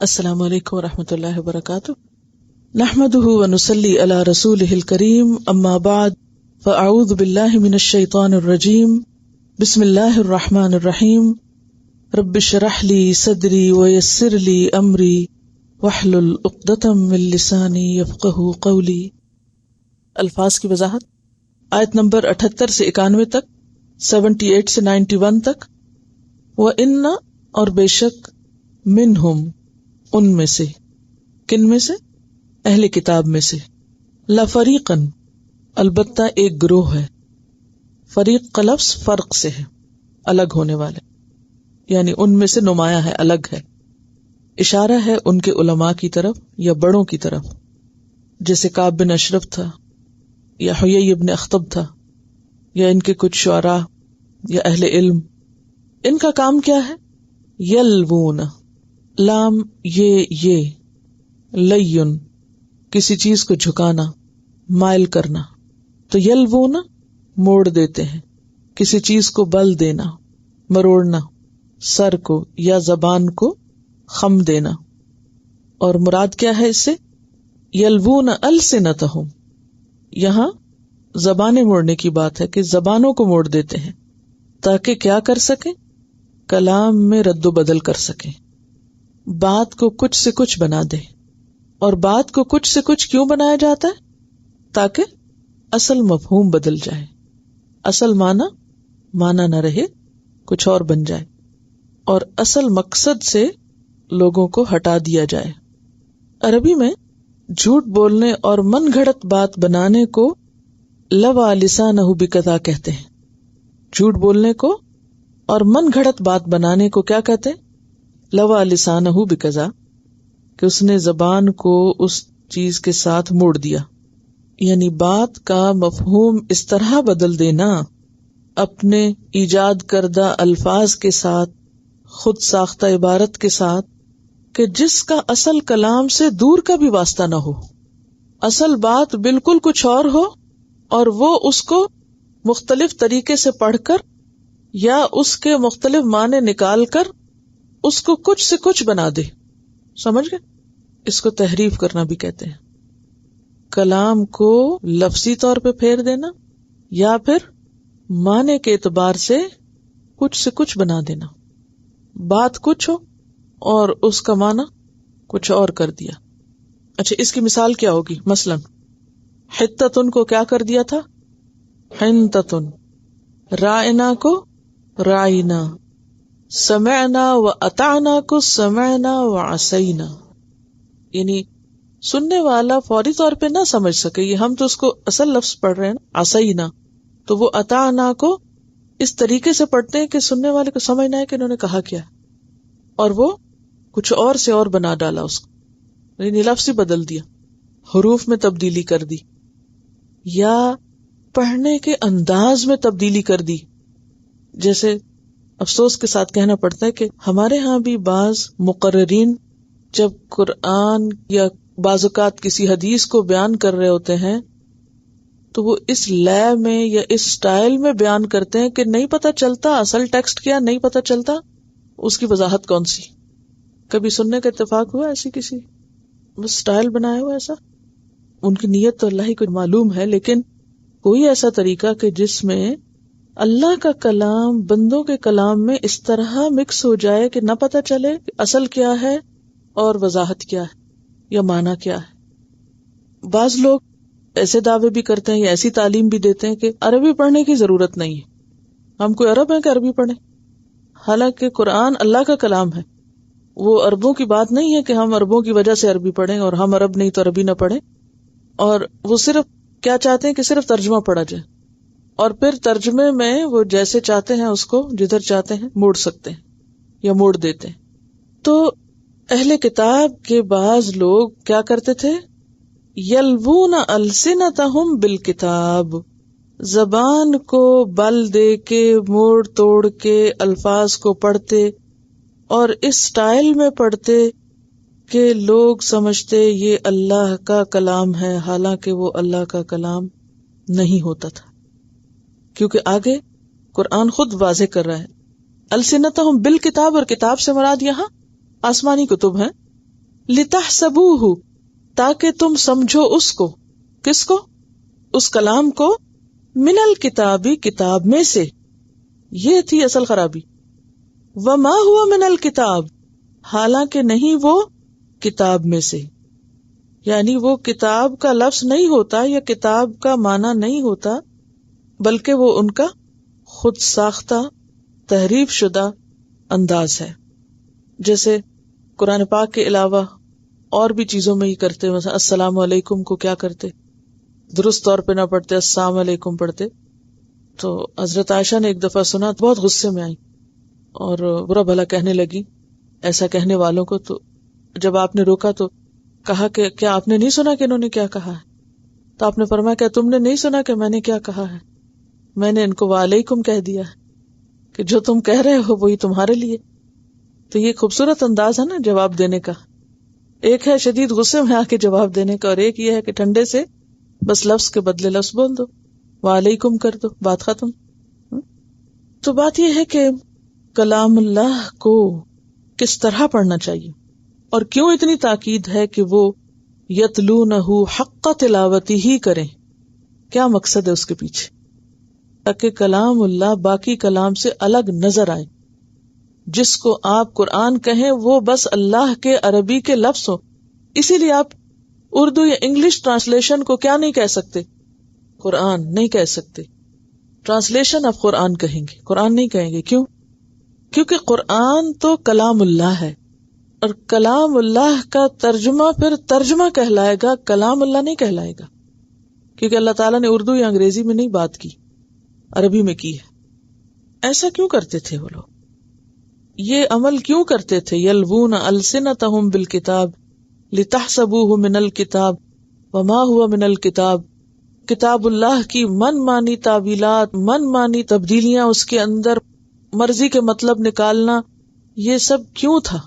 السلام علیکم ورحمۃ اللہ وبرکاتہ، نحمده ونصلی علی رسولہ الکریم، اما بعد فاعوذ باللہ من الشیطان الرجیم، بسم اللہ الرحمن الرحیم، رب اشرح لی صدری ویسر لی امری واحلل عقدۃ من لسانی یفقہوا قولی۔ الفاظ کی وضاحت، آیت نمبر 78 سے 91 تک، 78 سے 91 تک۔ وَإِنَّ، اور بے شک، منہم، ان میں سے، کن میں سے؟ اہل کتاب میں سے، لفریقن، البتہ ایک گروہ ہے۔ فریق کا لفظ فرق سے ہے، الگ ہونے والے، یعنی ان میں سے نمایاں ہے، الگ ہے، اشارہ ہے ان کے علماء کی طرف یا بڑوں کی طرف، جیسے کعب بن اشرف تھا یا حیی بن اخطب تھا یا ان کے کچھ شعراء یا اہل علم۔ ان کا کام کیا ہے؟ یلوون، لام یہ لین، کسی چیز کو جھکانا، مائل کرنا، تو یلوون موڑ دیتے ہیں، کسی چیز کو بل دینا، مروڑنا، سر کو یا زبان کو خم دینا۔ اور مراد کیا ہے اس سے؟ یلوون السنتہم، یہاں زبانیں موڑنے کی بات ہے کہ زبانوں کو موڑ دیتے ہیں تاکہ کیا کر سکیں؟ کلام میں رد و بدل کر سکیں، بات کو کچھ سے کچھ بنا دے۔ اور بات کو کچھ سے کچھ کیوں بنایا جاتا ہے؟ تاکہ اصل مفہوم بدل جائے، اصل معنی نہ رہے، کچھ اور بن جائے، اور اصل مقصد سے لوگوں کو ہٹا دیا جائے۔ عربی میں جھوٹ بولنے اور من گھڑت بات بنانے کو لوى لسانہ بکذا کہتے ہیں۔ جھوٹ بولنے کو اور من گھڑت بات بنانے کو کیا کہتے ہیں؟ لوى لسانہ بکذا، کہ اس نے زبان کو اس چیز کے ساتھ موڑ دیا، یعنی بات کا مفہوم اس طرح بدل دینا اپنے ایجاد کردہ الفاظ کے ساتھ، خود ساختہ عبارت کے ساتھ، کہ جس کا اصل کلام سے دور کا بھی واسطہ نہ ہو، اصل بات بالکل کچھ اور ہو، اور وہ اس کو مختلف طریقے سے پڑھ کر یا اس کے مختلف معنی نکال کر اس کو کچھ سے کچھ بنا دے۔ سمجھ گئے؟ اس کو تحریف کرنا بھی کہتے ہیں۔ کلام کو لفظی طور پہ پھیر دینا یا پھر معنی کے اعتبار سے کچھ سے کچھ بنا دینا، بات کچھ ہو اور اس کا معنی کچھ اور کر دیا۔ اچھا، اس کی مثال کیا ہوگی؟ مثلا حتتن کو کیا کر دیا تھا؟ حنتتن، رائنا کو رائنا، سمعنا و اطعنا کو سمعنا و عصینا، یعنی سننے والا فوری طور پہ نہ سمجھ سکے، یہ ہم تو اس کو اصل لفظ پڑھ رہے ہیں عصینا، تو وہ اطعنا کو اس طریقے سے پڑھتے ہیں کہ سننے والے کو سمجھنا ہے کہ انہوں نے کہا کیا، اور وہ کچھ اور سے اور بنا ڈالا اس کو، یعنی لفظ ہی بدل دیا، حروف میں تبدیلی کر دی یا پڑھنے کے انداز میں تبدیلی کر دی۔ جیسے افسوس کے ساتھ کہنا پڑتا ہے کہ ہمارے ہاں بھی بعض مقررین جب قرآن یا بعض اوقات کسی حدیث کو بیان کر رہے ہوتے ہیں تو وہ اس لے میں یا اس سٹائل میں بیان کرتے ہیں کہ نہیں پتہ چلتا اصل ٹیکسٹ کیا، نہیں پتہ چلتا اس کی وضاحت کون سی۔ کبھی سننے کا اتفاق ہوا ایسی کسی؟ بس سٹائل بنایا ہوا ایسا؟ ان کی نیت تو اللہ ہی کو معلوم ہے، لیکن کوئی ایسا طریقہ کہ جس میں اللہ کا کلام بندوں کے کلام میں اس طرح مکس ہو جائے کہ نہ پتہ چلے کہ اصل کیا ہے اور وضاحت کیا ہے یا معنی کیا ہے۔ بعض لوگ ایسے دعوے بھی کرتے ہیں یا ایسی تعلیم بھی دیتے ہیں کہ عربی پڑھنے کی ضرورت نہیں ہے، ہم کوئی عرب ہیں کہ عربی پڑھیں، حالانکہ قرآن اللہ کا کلام ہے۔ وہ عربوں کی بات نہیں ہے کہ ہم عربوں کی وجہ سے عربی پڑھیں اور ہم عرب نہیں تو عربی نہ پڑھیں، اور وہ صرف کیا چاہتے ہیں کہ صرف ترجمہ پڑھا جائے، اور پھر ترجمے میں وہ جیسے چاہتے ہیں اس کو جدھر چاہتے ہیں موڑ سکتے ہیں یا موڑ دیتے ہیں۔ تو اہل کتاب کے بعض لوگ کیا کرتے تھے؟ یلوون السنتہم بالکتاب، زبان کو بل دے کے موڑ توڑ کے الفاظ کو پڑھتے اور اس سٹائل میں پڑھتے کہ لوگ سمجھتے یہ اللہ کا کلام ہے، حالانکہ وہ اللہ کا کلام نہیں ہوتا تھا، کیونکہ آگے قرآن خود واضح کر رہا ہے السنتہم بالکتاب، اور کتاب سے مراد یہاں آسمانی کتب ہیں، لتحسبوہ، تاکہ تم سمجھو اس کو، کس کو؟ اس کلام کو، من الکتابی، کتاب میں سے. یہ تھی اصل خرابی. وما ہوا من الکتاب، حالانکہ نہیں وہ کتاب میں سے، یعنی وہ کتاب کا لفظ نہیں ہوتا یا کتاب کا معنی نہیں ہوتا، بلکہ وہ ان کا خود ساختہ تحریف شدہ انداز ہے. جیسے قرآن پاک کے علاوہ اور بھی چیزوں میں ہی کرتے، مثلا السلام علیکم کو کیا کرتے، درست طور پہ نہ پڑھتے، السلام علیکم پڑھتے. تو حضرت عائشہ نے ایک دفعہ سنا، بہت غصے میں آئی اور برا بھلا کہنے لگی ایسا کہنے والوں کو. تو جب آپ نے روکا تو کہا کہ کیا آپ نے نہیں سنا کہ انہوں نے کیا کہا ہے؟ تو آپ نے فرمایا کہ تم نے نہیں سنا کہ میں نے کیا کہا ہے؟ میں نے ان کو وعلیکم کہہ دیا ہے کہ جو تم کہہ رہے ہو وہی تمہارے لیے. تو یہ خوبصورت انداز ہے نا جواب دینے کا. ایک ہے شدید غصے میں آ کے جواب دینے کا، اور ایک یہ ہے کہ ٹھنڈے سے بس لفظ کے بدلے لفظ بول دو، وعلیکم کر دو، بات ختم. تو بات یہ ہے کہ کلام اللہ کو کس طرح پڑھنا چاہیے اور کیوں اتنی تاکید ہے کہ وہ یتلونہ حق تلاوتی ہی کریں. کیا مقصد ہے اس کے پیچھے؟ تاکہ کلام اللہ باقی کلام سے الگ نظر آئے. جس کو آپ قرآن کہیں وہ بس اللہ کے عربی کے لفظ ہو. اسی لیے آپ اردو یا انگلش ٹرانسلیشن کو کیا نہیں کہہ سکتے؟ قرآن نہیں کہہ سکتے. ٹرانسلیشن آپ قرآن کہیں گے، قرآن نہیں کہیں گے. کیوں؟ کیونکہ قرآن تو کلام اللہ ہے، اور کلام اللہ کا ترجمہ پھر ترجمہ کہلائے گا، کلام اللہ نہیں کہلائے گا. کیونکہ اللہ تعالیٰ نے اردو یا انگریزی میں نہیں بات کی، عربی میں کی ہے. ایسا کیوں کرتے تھے وہ لوگ؟ یہ عمل کیوں کرتے تھے؟ یلوون السنتہم بالکتاب لتحسبوہ من الکتاب وما ہوا من الکتاب. کتاب اللہ کی من مانی تعویلات، من مانی تبدیلیاں، اس کے اندر مرضی کے مطلب نکالنا، یہ سب کیوں تھا؟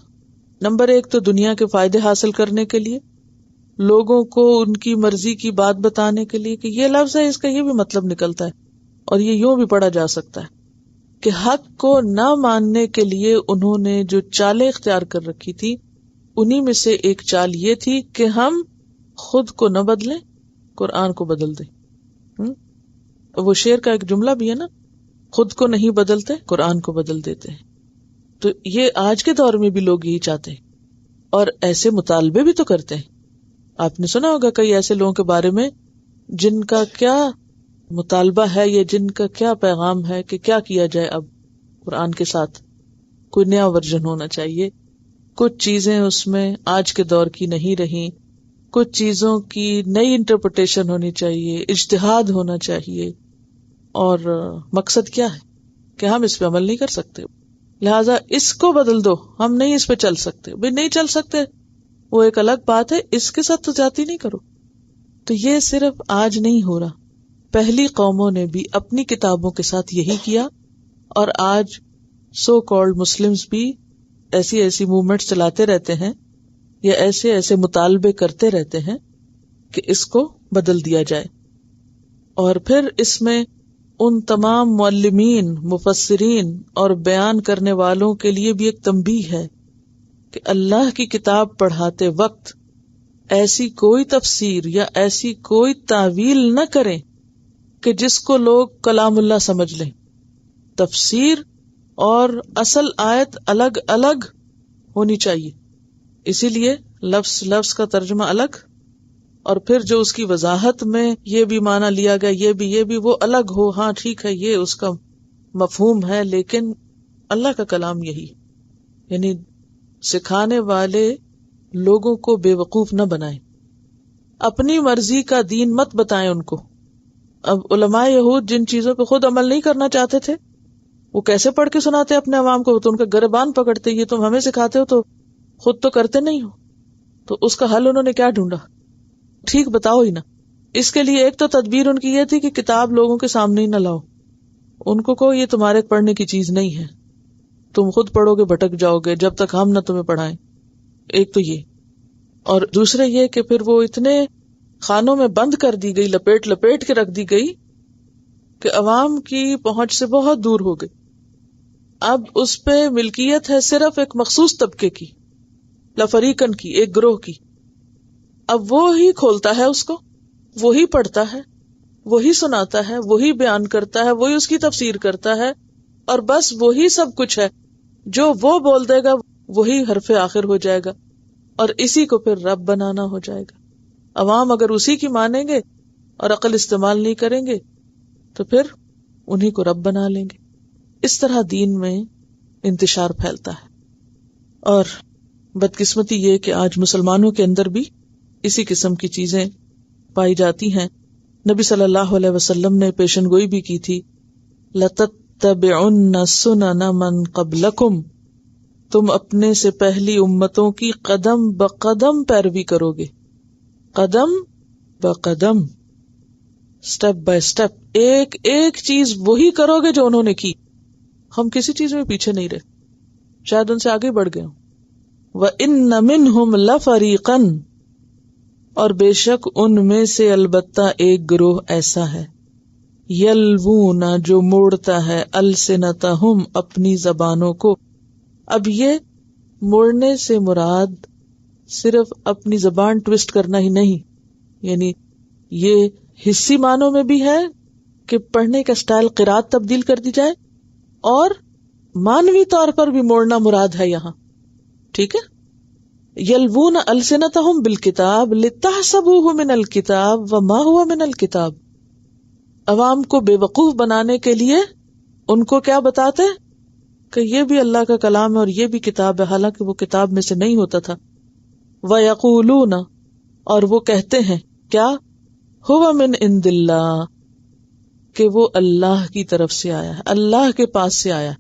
نمبر ایک تو دنیا کے فائدے حاصل کرنے کے لیے، لوگوں کو ان کی مرضی کی بات بتانے کے لیے کہ یہ لفظ ہے، اس کا یہ بھی مطلب نکلتا ہے اور یہ یوں بھی پڑھا جا سکتا ہے. کہ حق کو نہ ماننے کے لیے انہوں نے جو چالیں اختیار کر رکھی تھی، انہی میں سے ایک چال یہ تھی کہ ہم خود کو نہ بدلیں، قرآن کو بدل دیں. وہ شعر کا ایک جملہ بھی ہے نا، خود کو نہیں بدلتے قرآن کو بدل دیتے ہیں. تو یہ آج کے دور میں بھی لوگ یہی چاہتے ہیں اور ایسے مطالبے بھی تو کرتے ہیں. آپ نے سنا ہوگا کئی ایسے لوگوں کے بارے میں جن کا کیا مطالبہ ہے یا جن کا کیا پیغام ہے کہ کیا کیا جائے اب قرآن کے ساتھ. کوئی نیا ورژن ہونا چاہیے، کچھ چیزیں اس میں آج کے دور کی نہیں رہی، کچھ چیزوں کی نئی انٹرپریٹیشن ہونی چاہیے، اجتہاد ہونا چاہیے. اور مقصد کیا ہے کہ ہم اس پہ عمل نہیں کر سکتے، لہٰذا اس کو بدل دو، ہم نہیں اس پہ چل سکتے. بھئی نہیں چل سکتے وہ ایک الگ بات ہے، اس کے ساتھ تو جاتی نہیں کرو. تو یہ صرف آج نہیں ہو رہا، پہلی قوموں نے بھی اپنی کتابوں کے ساتھ یہی کیا، اور آج سو کالڈ مسلمز بھی ایسی ایسی موومنٹس چلاتے رہتے ہیں یا ایسے ایسے مطالبے کرتے رہتے ہیں کہ اس کو بدل دیا جائے. اور پھر اس میں ان تمام معلمین، مفسرین اور بیان کرنے والوں کے لیے بھی ایک تنبیہ ہے کہ اللہ کی کتاب پڑھاتے وقت ایسی کوئی تفسیر یا ایسی کوئی تعویل نہ کریں کہ جس کو لوگ کلام اللہ سمجھ لیں. تفسیر اور اصل آیت الگ الگ ہونی چاہیے، اسی لیے لفظ کا ترجمہ الگ، اور پھر جو اس کی وضاحت میں یہ بھی معنی لیا گیا یہ بھی وہ الگ ہو. ہاں ٹھیک ہے، یہ اس کا مفہوم ہے، لیکن اللہ کا کلام یہی. یعنی سکھانے والے لوگوں کو بے وقوف نہ بنائیں، اپنی مرضی کا دین مت بتائیں ان کو. اب علماء یہود جن چیزوں پہ خود عمل نہیں کرنا چاہتے تھے، وہ کیسے پڑھ کے سناتے اپنے عوام کو؟ تو ان کا گریبان پکڑتے، یہ تم ہمیں سکھاتے ہو تو خود تو کرتے نہیں ہو. تو اس کا حل انہوں نے کیا ڈھونڈا؟ ٹھیک بتاؤ ہی نا. اس کے لیے ایک تو تدبیر ان کی یہ تھی کہ کتاب لوگوں کے سامنے ہی نہ لاؤ، ان کو کہو یہ تمہارے پڑھنے کی چیز نہیں ہے، تم خود پڑھو گے بھٹک جاؤ گے جب تک ہم نہ تمہیں پڑھائیں. ایک تو یہ، اور دوسرے یہ کہ پھر وہ اتنے خانوں میں بند کر دی گئی، لپیٹ کے رکھ دی گئی کہ عوام کی پہنچ سے بہت دور ہو گئی. اب اس پہ ملکیت ہے صرف ایک مخصوص طبقے کی، لفریقن کی، ایک گروہ کی. اب وہی کھولتا ہے اس کو، وہی پڑھتا ہے، وہی سناتا ہے، وہی بیان کرتا ہے، وہی اس کی تفسیر کرتا ہے، اور بس وہی سب کچھ ہے. جو وہ بول دے گا وہی حرف آخر ہو جائے گا، اور اسی کو پھر رب بنانا ہو جائے گا. عوام اگر اسی کی مانیں گے اور عقل استعمال نہیں کریں گے تو پھر انہی کو رب بنا لیں گے. اس طرح دین میں انتشار پھیلتا ہے. اور بدقسمتی یہ کہ آج مسلمانوں کے اندر بھی اسی قسم کی چیزیں پائی جاتی ہیں. نبی صلی اللہ علیہ وسلم نے پیشن گوئی بھی کی تھی، لَتَتَّبِعُنَّ سُنَنَ مَن قَبْلَكُمْ، تم اپنے سے پہلی امتوں کی قدم بقدم پیروی کرو گے. قدم بقدم، سٹیپ بائی سٹیپ، ایک ایک چیز وہی کرو گے جو انہوں نے کی. ہم کسی چیز میں پیچھے نہیں رہے، شاید ان سے آگے بڑھ گئے ہوں. وَإِنَّ مِنْهُمْ لَفَرِيقًا، اور بے شک ان میں سے البتہ ایک گروہ ایسا ہے، یلوون، جو موڑتا ہے، السنتہم، اپنی زبانوں کو. اب یہ موڑنے سے مراد صرف اپنی زبان ٹویسٹ کرنا ہی نہیں، یعنی یہ حصی معنوں میں بھی ہے کہ پڑھنے کا سٹائل قرات تبدیل کر دی جائے، اور مانوی طور پر بھی موڑنا مراد ہے یہاں. ٹھیک ہے. یلوون السنتہم بالکتاب لتحسبوہ من الکتاب وما ہوا من الکتاب، عوام کو بے وقوف بنانے کے لیے ان کو کیا بتاتے کہ یہ بھی اللہ کا کلام ہے اور یہ بھی کتاب ہے، حالانکہ وہ کتاب میں سے نہیں ہوتا تھا. وَيَقُولُونَ، اور وہ کہتے ہیں کیا، هُوَ مِنْ عِنْدِ اللَّهِ، کہ وہ اللہ کی طرف سے آیا ہے، اللہ کے پاس سے آیا.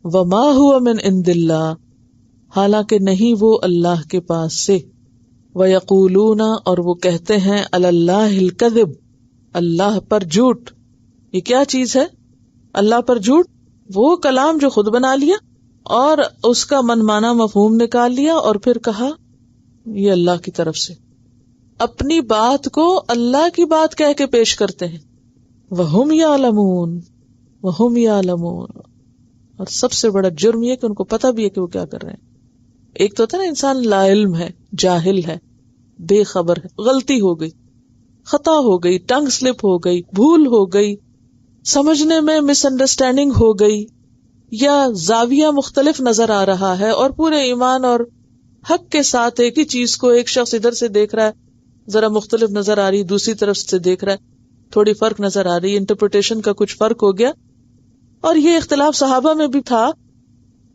وَمَا هُوَ مِنْ عِنْدِ اللَّهِ، حالانکہ نہیں وہ اللہ کے پاس سے. وَيَقُولُونَ، اور وہ کہتے ہیں عَلَى اللَّهِ الْكَذِبُ، اللہ پر جھوٹ. یہ کیا چیز ہے؟ اللہ پر جھوٹ، وہ کلام جو خود بنا لیا اور اس کا منمانا مفہوم نکال لیا اور پھر کہا یہ اللہ کی طرف سے. اپنی بات کو اللہ کی بات کہہ کے پیش کرتے ہیں. وَهُمْ يَعْلَمُونَ، وَهُمْ يَعْلَمُونَ، اور سب سے بڑا جرم یہ کہ ان کو پتہ بھی ہے کہ وہ کیا کر رہے ہیں. ایک تو ہوتا ہے نا انسان لا علم ہے، جاہل ہے، بے خبر ہے، غلطی ہو گئی، خطا ہو گئی، ٹنگ سلپ ہو گئی، بھول ہو گئی، سمجھنے میں مس انڈرسٹینڈنگ ہو گئی، یا زاویہ مختلف نظر آ رہا ہے، اور پورے ایمان اور حق کے ساتھ ایک ہی چیز کو ایک شخص ادھر سے دیکھ رہا ہے، ذرا مختلف نظر آ رہی، دوسری طرف سے دیکھ رہا ہے، تھوڑی فرق نظر آ رہی، انٹرپریٹیشن کا کچھ فرق ہو گیا. اور یہ اختلاف صحابہ میں بھی تھا،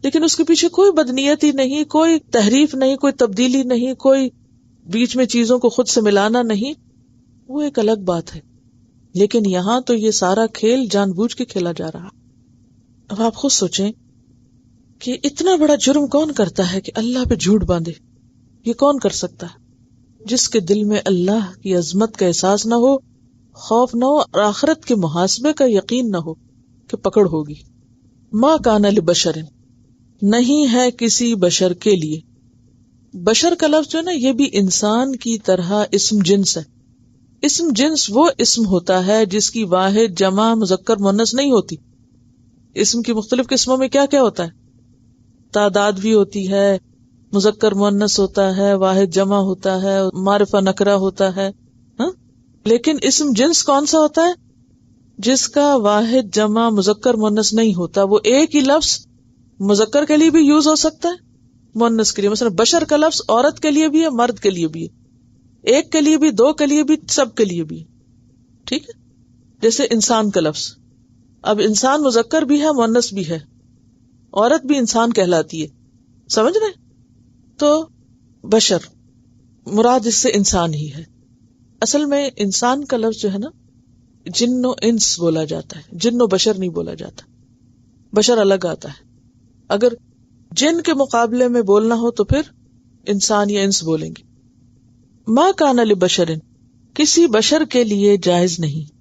لیکن اس کے پیچھے کوئی بدنیتی نہیں، کوئی تحریف نہیں، کوئی تبدیلی نہیں، کوئی بیچ میں چیزوں کو خود سے ملانا نہیں، وہ ایک الگ بات ہے. لیکن یہاں تو یہ سارا کھیل جان بوجھ کے کھیلا جا رہا. اب آپ خود سوچیں کہ اتنا بڑا جرم کون کرتا ہے کہ اللہ پہ جھوٹ باندھے؟ یہ کون کر سکتا ہے؟ جس کے دل میں اللہ کی عظمت کا احساس نہ ہو، خوف نہ ہو، اور آخرت کے محاسبے کا یقین نہ ہو کہ پکڑ ہوگی. ما کان لبشر، نہیں ہے کسی بشر کے لیے. بشر کا لفظ جو ہے نا، یہ بھی انسان کی طرح اسم جنس ہے. اسم جنس وہ اسم ہوتا ہے جس کی واحد جمع مذکر مؤنث نہیں ہوتی. اسم کی مختلف قسموں میں کیا کیا ہوتا ہے؟ تعداد بھی ہوتی ہے، مذکر مؤنث ہوتا ہے، واحد جمع ہوتا ہے، معرفہ نکرہ ہوتا ہے. لیکن اسم جنس کون سا ہوتا ہے؟ جس کا واحد جمع مذکر مؤنث نہیں ہوتا. وہ ایک ہی لفظ مذکر کے لیے بھی یوز ہو سکتا ہے، مؤنث کے لیے. مثلا بشر کا لفظ عورت کے لیے بھی ہے، مرد کے لیے بھی ہے، ایک کے لیے بھی، دو کے لیے بھی، سب کے لیے بھی. ٹھیک ہے. جیسے انسان کا لفظ، اب انسان مذکر بھی ہے، مؤنث بھی ہے، عورت بھی انسان کہلاتی ہے. سمجھ رہے؟ تو بشر مراد اس سے انسان ہی ہے. اصل میں انسان کا لفظ جو ہے نا، جن و انس بولا جاتا ہے، جن و بشر نہیں بولا جاتا. بشر الگ آتا ہے. اگر جن کے مقابلے میں بولنا ہو تو پھر انسان یا انس بولیں گے. ما کان لبشر، کسی بشر کے لیے جائز نہیں،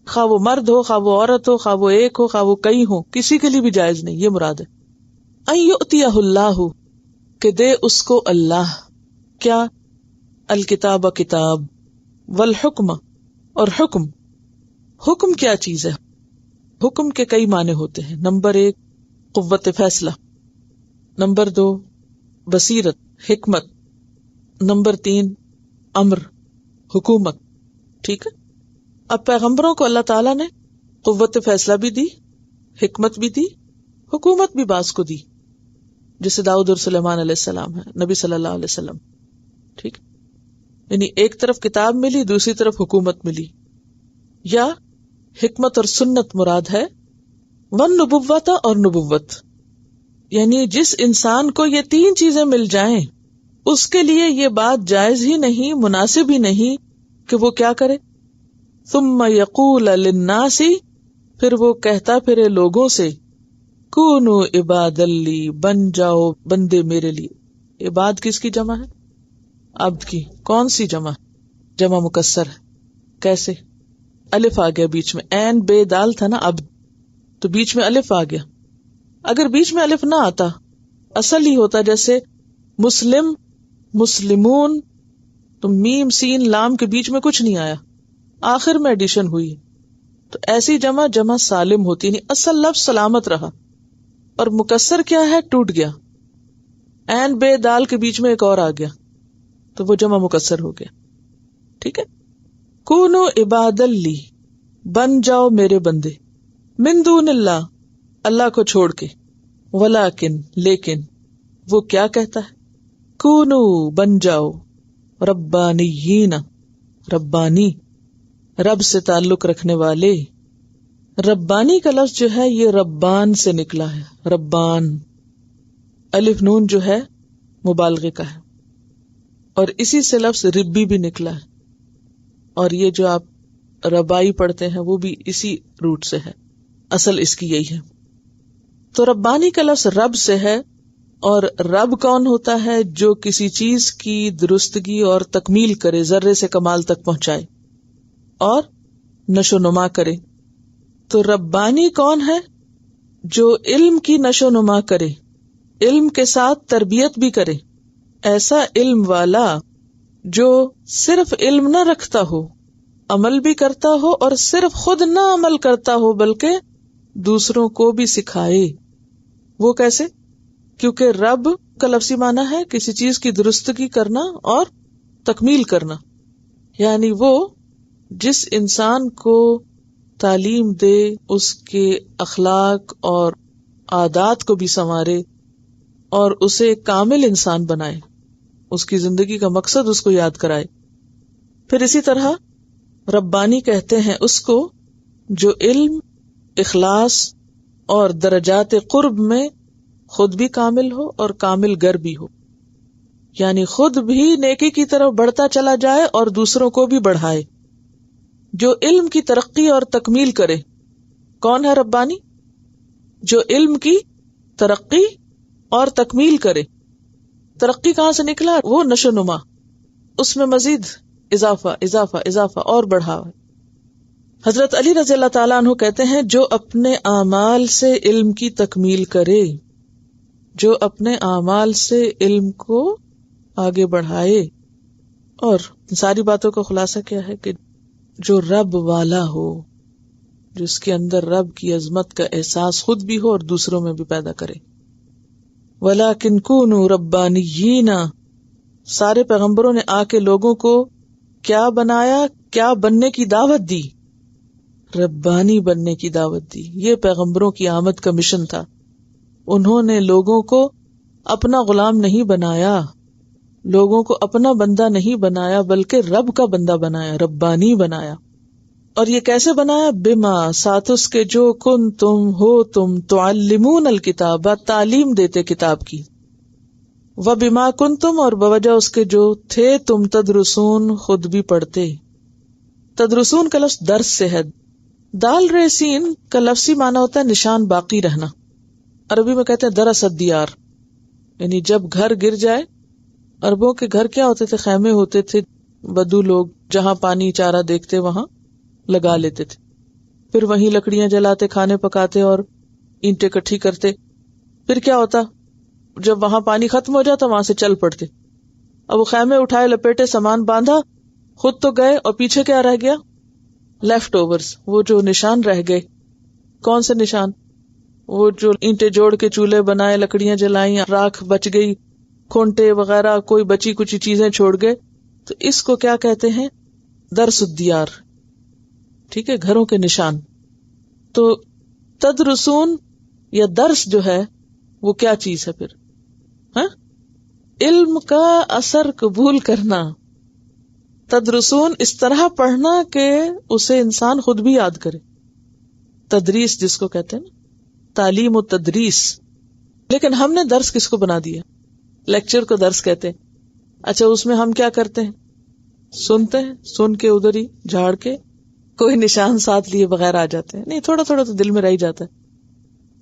خواہ وہ مرد ہو، خواہ وہ عورت ہو، خواہ وہ ایک ہو، خواہ وہ کئی ہو، کسی کے لیے بھی جائز نہیں. یہ مراد ہے. ان یؤتیہ اللہ، کہ دے اس کو اللہ کیا؟ الکتاب، کتاب، والحکم، اور حکم. حکم کیا چیز ہے؟ حکم کے کئی معنی ہوتے ہیں. نمبر 1 قوت فیصلہ، نمبر 2 بصیرت، حکمت، نمبر 3 امر، حکومت. ٹھیک ہے. اب پیغمبروں کو اللہ تعالیٰ نے قوت فیصلہ بھی دی، حکمت بھی دی، حکومت بھی بعض کو دی، جسے داؤد اور سلیمان علیہ السلام ہے، نبی صلی اللہ علیہ وسلم. ٹھیک. یعنی ایک طرف کتاب ملی، دوسری طرف حکومت ملی. یا حکمت اور سنت مراد ہے، والنبوۃ اور نبوت. یعنی جس انسان کو یہ 3 چیزیں مل جائیں اس کے لیے یہ بات جائز ہی نہیں، مناسب ہی نہیں کہ وہ کیا کرے. ثم یقول للناس، پھر وہ کہتا پھرے لوگوں سے، کونوا عبادا لی، بن جاؤ بندے میرے لیے. عباد کس کی جمع ہے؟ عبد کی. کون سی جمع؟ جمع مکسر ہے. کیسے؟ الف آ گیا بیچ میں، عین بے دال تھا نا عبد، تو بیچ میں الف آ گیا. اگر بیچ میں الف نہ آتا، اصل ہی ہوتا جیسے مسلم، مسلمون، تو میم سین لام کے بیچ میں کچھ نہیں آیا، آخر میں ایڈیشن ہوئی، تو ایسی جمع سالم ہوتی نہیں، اصل لفظ سلامت رہا. اور مکسر کیا ہے؟ ٹوٹ گیا. عین بے دال کے بیچ میں ایک اور آ گیا تو وہ جمع مکسر ہو گیا. ٹھیک ہے. کونو عبادا لی، بن جاؤ میرے بندے، من دون اللہ، اللہ کو چھوڑ کے، ولیکن لیکن، وہ کیا کہتا ہے؟ کونو بن جاؤ، ربانیین، ربانی، رب سے تعلق رکھنے والے. ربانی کا لفظ جو ہے یہ ربان سے نکلا ہے، ربان. الف نون جو ہے مبالغے کا ہے، اور اسی سے لفظ ربی بھی نکلا ہے، اور یہ جو آپ ربائی پڑھتے ہیں وہ بھی اسی روٹ سے ہے، اصل اس کی یہی ہے. تو ربانی کا لفظ رب سے ہے، اور رب کون ہوتا ہے؟ جو کسی چیز کی درستگی اور تکمیل کرے، ذرے سے کمال تک پہنچائے اور نشو نما کرے. تو ربانی کون ہے؟ جو علم کی نشو نما کرے، علم کے ساتھ تربیت بھی کرے. ایسا علم والا جو صرف علم نہ رکھتا ہو، عمل بھی کرتا ہو، اور صرف خود نہ عمل کرتا ہو بلکہ دوسروں کو بھی سکھائے. وہ کیسے؟ کیونکہ رب کا لفظی معنی ہے کسی چیز کی درستگی کرنا اور تکمیل کرنا. یعنی وہ جس انسان کو تعلیم دے، اس کے اخلاق اور عادات کو بھی سنوارے اور اسے کامل انسان بنائے، اس کی زندگی کا مقصد اس کو یاد کرائے. پھر اسی طرح ربانی کہتے ہیں اس کو جو علم، اخلاص اور درجات قرب میں خود بھی کامل ہو اور کامل گر بھی ہو. یعنی خود بھی نیکی کی طرف بڑھتا چلا جائے اور دوسروں کو بھی بڑھائے. جو علم کی ترقی اور تکمیل کرے. کون ہے ربانی؟ جو علم کی ترقی اور تکمیل کرے. ترقی کہاں سے نکلا؟ وہ نشو نما، اس میں مزید اضافہ اضافہ اضافہ اور بڑھاوا. حضرت علی رضی اللہ تعالیٰ عنہ کہتے ہیں، جو اپنے اعمال سے علم کی تکمیل کرے، جو اپنے اعمال سے علم کو آگے بڑھائے. اور ساری باتوں کا خلاصہ کیا ہے کہ جو رب والا ہو، جس کے اندر رب کی عظمت کا احساس خود بھی ہو اور دوسروں میں بھی پیدا کرے. وَلَٰكِن كُونُوا رَبَّانِيِّينَ، سارے پیغمبروں نے آ کے لوگوں کو کیا بنایا؟ کیا بننے کی دعوت دی؟ ربانی بننے کی دعوت دی. یہ پیغمبروں کی آمد کا مشن تھا. انہوں نے لوگوں کو اپنا غلام نہیں بنایا، لوگوں کو اپنا بندہ نہیں بنایا، بلکہ رب کا بندہ بنایا، ربانی بنایا. اور یہ کیسے بنایا؟ بما، ساتھ اس کے جو کن تم ہو تم تعلمون الکتاب، تعلیم دیتے کتاب کی. و بما کن تم، اور بوجہ اس کے جو تھے تم تدرسون، خود بھی پڑھتے. تدرسون کا لفظ درس سے ہے. دال ریسین کا لفظی معنی ہوتا ہے نشان باقی رہنا. عربی میں کہتے ہیں درس الدیار، یعنی جب گھر گر جائے. عربوں کے گھر کیا ہوتے تھے؟ خیمے ہوتے تھے. بدو لوگ جہاں پانی چارہ دیکھتے وہاں لگا لیتے تھے، پھر وہیں لکڑیاں جلاتے، کھانے پکاتے اور اینٹیں اکٹھی کرتے. پھر کیا ہوتا؟ جب وہاں پانی ختم ہو جاتا وہاں سے چل پڑتے. اب وہ خیمے اٹھائے، لپیٹے، سامان باندھا، خود تو گئے اور پیچھے کیا رہ گیا؟ لیفٹ اوورز، وہ جو نشان رہ گئے. کون سے نشان؟ وہ جو اینٹیں جوڑ کے چولہے بنائے، لکڑیاں جلائیں، راکھ بچ گئی، کھونٹے وغیرہ کوئی بچی کچھ چیزیں چھوڑ گئے، تو اس کو کیا کہتے ہیں؟ درس الدیار. ٹھیک ہے، گھروں کے نشان. تو تدرسون یا درس جو ہے وہ کیا چیز ہے پھر؟ علم کا اثر قبول کرنا. تدرسون اس طرح پڑھنا کہ اسے انسان خود بھی یاد کرے. تدریس جس کو کہتے ہیں نا، تعلیم و تدریس. لیکن ہم نے درس کس کو بنا دیا؟ لیکچر کو درس کہتے ہیں. اچھا، اس میں ہم کیا کرتے ہیں؟ سنتے ہیں، سن کے ادھر ہی جھاڑ کے کوئی نشان ساتھ لیے بغیر آ جاتے ہیں. نہیں، تھوڑا تھوڑا تو دل میں رہ جاتا ہے.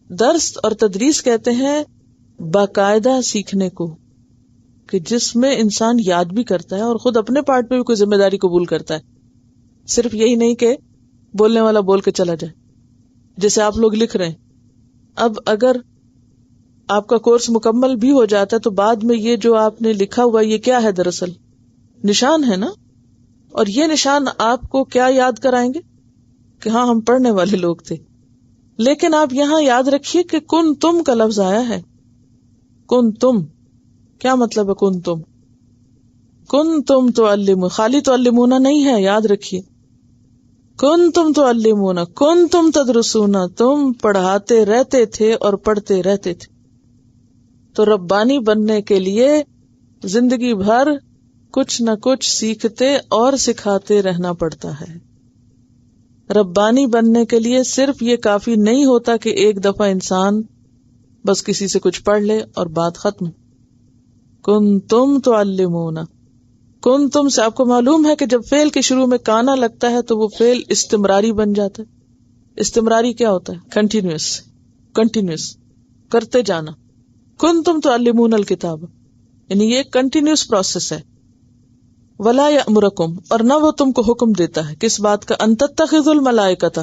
درس اور تدریس کہتے ہیں باقاعدہ سیکھنے کو، کہ جس میں انسان یاد بھی کرتا ہے اور خود اپنے پارٹ پہ بھی کوئی ذمہ داری قبول کرتا ہے. صرف یہی نہیں کہ بولنے والا بول کے چلا جائے. جیسے آپ لوگ لکھ رہے ہیں، اب اگر آپ کا کورس مکمل بھی ہو جاتا ہے تو بعد میں یہ جو آپ نے لکھا ہوا یہ کیا ہے؟ دراصل نشان ہے نا. اور یہ نشان آپ کو کیا یاد کرائیں گے؟ کہ ہاں ہم پڑھنے والے لوگ تھے. لیکن آپ یہاں یاد رکھیے کہ کن تم کا لفظ آیا ہے. کن تم کیا مطلب ہے؟ کن تم تعلمون، خالی تعلمون نہیں ہے، یاد رکھیے. کن تم تعلمون، کن تم تدرسون، تم پڑھاتے رہتے تھے اور پڑھتے رہتے تھے. تو ربانی بننے کے لیے زندگی بھر کچھ نہ کچھ سیکھتے اور سکھاتے رہنا پڑتا ہے. ربانی بننے کے لیے صرف یہ کافی نہیں ہوتا کہ ایک دفعہ انسان بس کسی سے کچھ پڑھ لے اور بات ختم. کنتم تعلمون، کنتم سے آپ کو معلوم ہے کہ جب فعل کے شروع میں کانا لگتا ہے تو وہ فعل استمراری بن جاتا ہے. استمراری کیا ہوتا ہے؟ کنٹینیوس کرتے جانا. کنتم تعلمون الکتاب، یعنی یہ کنٹینیوس پروسیس ہے. ولا یأمرکم، اور نہ وہ تم کو حکم دیتا ہے کس بات کا؟ ان تتخذوا الملائکۃ،